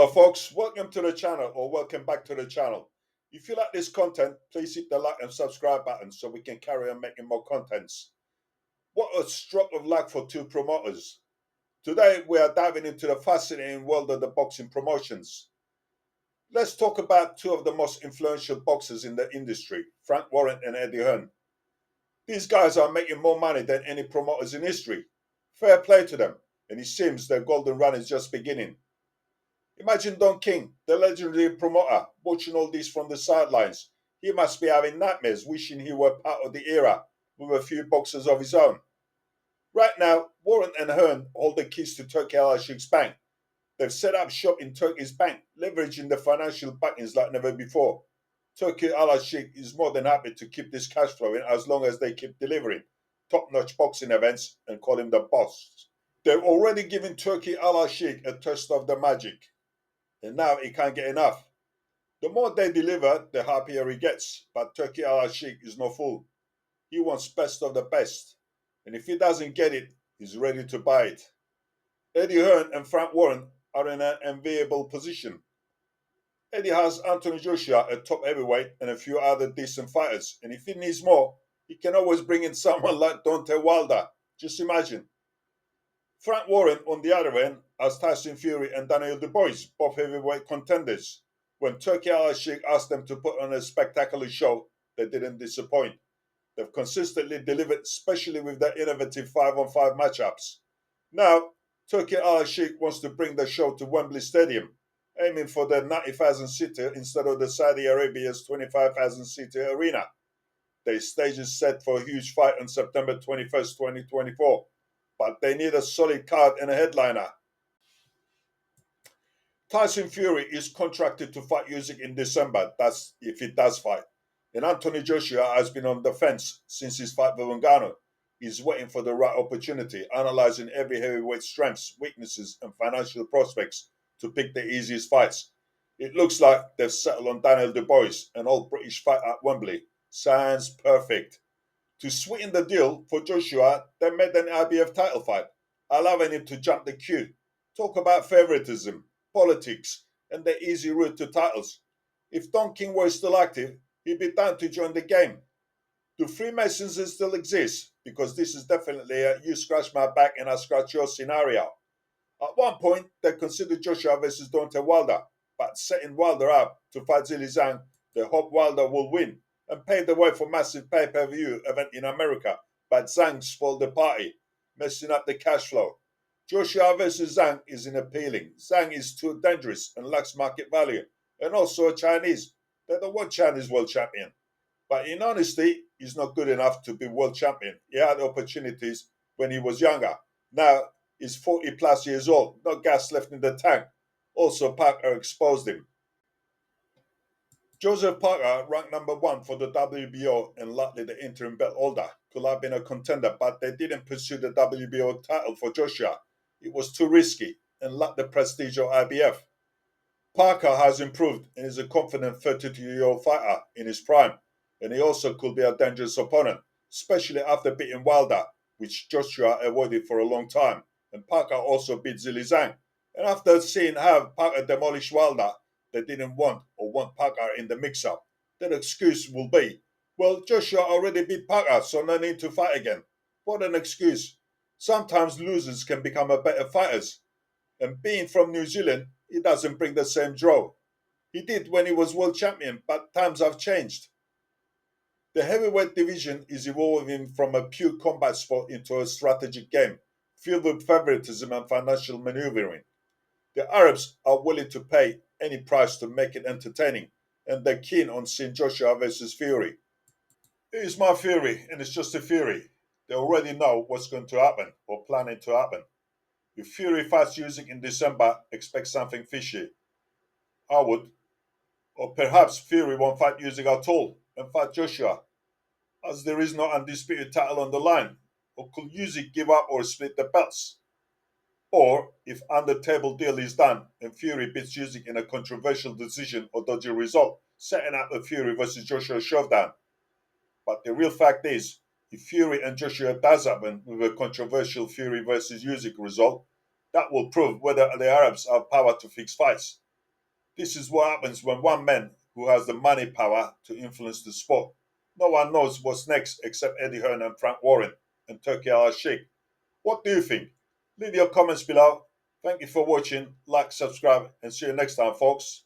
Hello, folks. Welcome to the channel or welcome back to the channel. If you like this content, please hit the like and subscribe button so we can carry on making more contents. What a stroke of luck for two promoters. Today, we are diving into the fascinating world of the boxing promotions. Let's talk about two of the most influential boxers in the industry, Frank Warren and Eddie Hearn. These guys are making more money than any promoters in history. Fair play to them, and it seems their golden run is just beginning. Imagine Don King, the legendary promoter, watching all this from the sidelines. He must be having nightmares wishing he were part of the era with a few boxers of his own. Right now, Warren and Hearn hold the keys to Turki Alalalshikh's bank. They've set up shop in Turkey's bank, leveraging the financial backings like never before. Turki Alalalshikh is more than happy to keep this cash flowing as long as they keep delivering top-notch boxing events and call him the boss. They've already given Turki Alalalshikh a taste of the magic, and now he can't get enough. The more they deliver, the happier he gets. But Turki Alalalshikh is no fool. He wants best of the best. And if he doesn't get it, he's ready to buy it. Eddie Hearn and Frank Warren are in an enviable position. Eddie has Anthony Joshua, a top heavyweight, and a few other decent fighters. And if he needs more, he can always bring in someone like Deontay Wilder. Just imagine. Frank Warren, on the other end, has Tyson Fury and Daniel Dubois, both heavyweight contenders. When Turki Alalalshikh asked them to put on a spectacular show, they didn't disappoint. They've consistently delivered, especially with their innovative 5-on-5 matchups. Now, Turki Alalalshikh wants to bring the show to Wembley Stadium, aiming for the 90,000-seater instead of the Saudi Arabia's 25,000-seater arena. Their stage is set for a huge fight on September 21st, 2024, but they need a solid card and a headliner. Tyson Fury is contracted to fight Usyk in December. That's if he does fight. And Anthony Joshua has been on the fence since his fight with Ngannou. He's waiting for the right opportunity, analyzing every heavyweight's strengths, weaknesses, and financial prospects to pick the easiest fights. It looks like they've settled on Daniel Dubois, an old British fight at Wembley. Sounds perfect. To sweeten the deal for Joshua, they made an IBF title fight, allowing him to jump the queue. Talk about favoritism, politics, and the easy route to titles. If Don King were still active, he'd be down to join the game. Do Freemasons still exist? Because this is definitely a you scratch my back and I scratch your scenario. At one point, they considered Joshua versus Deontay Wilder, but setting Wilder up to fight Zhilei Zhang, they hope Wilder will win and pave the way for massive pay-per-view event in America. But Zhang spoiled the party, messing up the cash flow. Joshua versus Zhang isn't appealing. Zhang is too dangerous and lacks market value, and also a Chinese. They don't want Chinese world champion. But in honesty, he's not good enough to be world champion. He had opportunities when he was younger. Now he's 40 plus years old, no gas left in the tank. Also, Parker exposed him. Joseph Parker, ranked number one for the WBO and likely the interim belt holder, could have been a contender, but they didn't pursue the WBO title for Joshua. It was too risky and lacked the prestige of IBF. Parker has improved and is a confident 32-year-old fighter in his prime, and he also could be a dangerous opponent, especially after beating Wilder, which Joshua avoided for a long time. And Parker also beat Zhilei Zhang. And after seeing how Parker demolished Wilder, they didn't want Parker in the mix-up. Their excuse will be, well, Joshua already beat Parker, so no need to fight again. What an excuse. Sometimes losers can become a better fighters. And being from New Zealand, he doesn't bring the same draw. He did when he was world champion, but times have changed. The heavyweight division is evolving from a pure combat sport into a strategic game, filled with favoritism and financial maneuvering. The Arabs are willing to pay any price to make it entertaining, and they're keen on seeing Joshua versus Fury. It is my theory, and it's just a theory. They already know what's going to happen, or planning to happen. If Fury fights Usyk in December, expect something fishy. I would. Or perhaps Fury won't fight Usyk at all and fight Joshua, as there is no undisputed title on the line. Or could Usyk give up or split the belts? Or, if under-table deal is done and Fury beats Usyk in a controversial decision or dodgy result, setting up a Fury versus Joshua showdown. But the real fact is, if Fury and Joshua does happen with a controversial Fury versus Usyk result, that will prove whether the Arabs have power to fix fights. This is what happens when one man who has the money power to influence the sport. No one knows what's next except Eddie Hearn and Frank Warren and Turki Alalalshikh. What do you think? Leave your comments below. Thank you for watching. Like, subscribe, and see you next time, folks.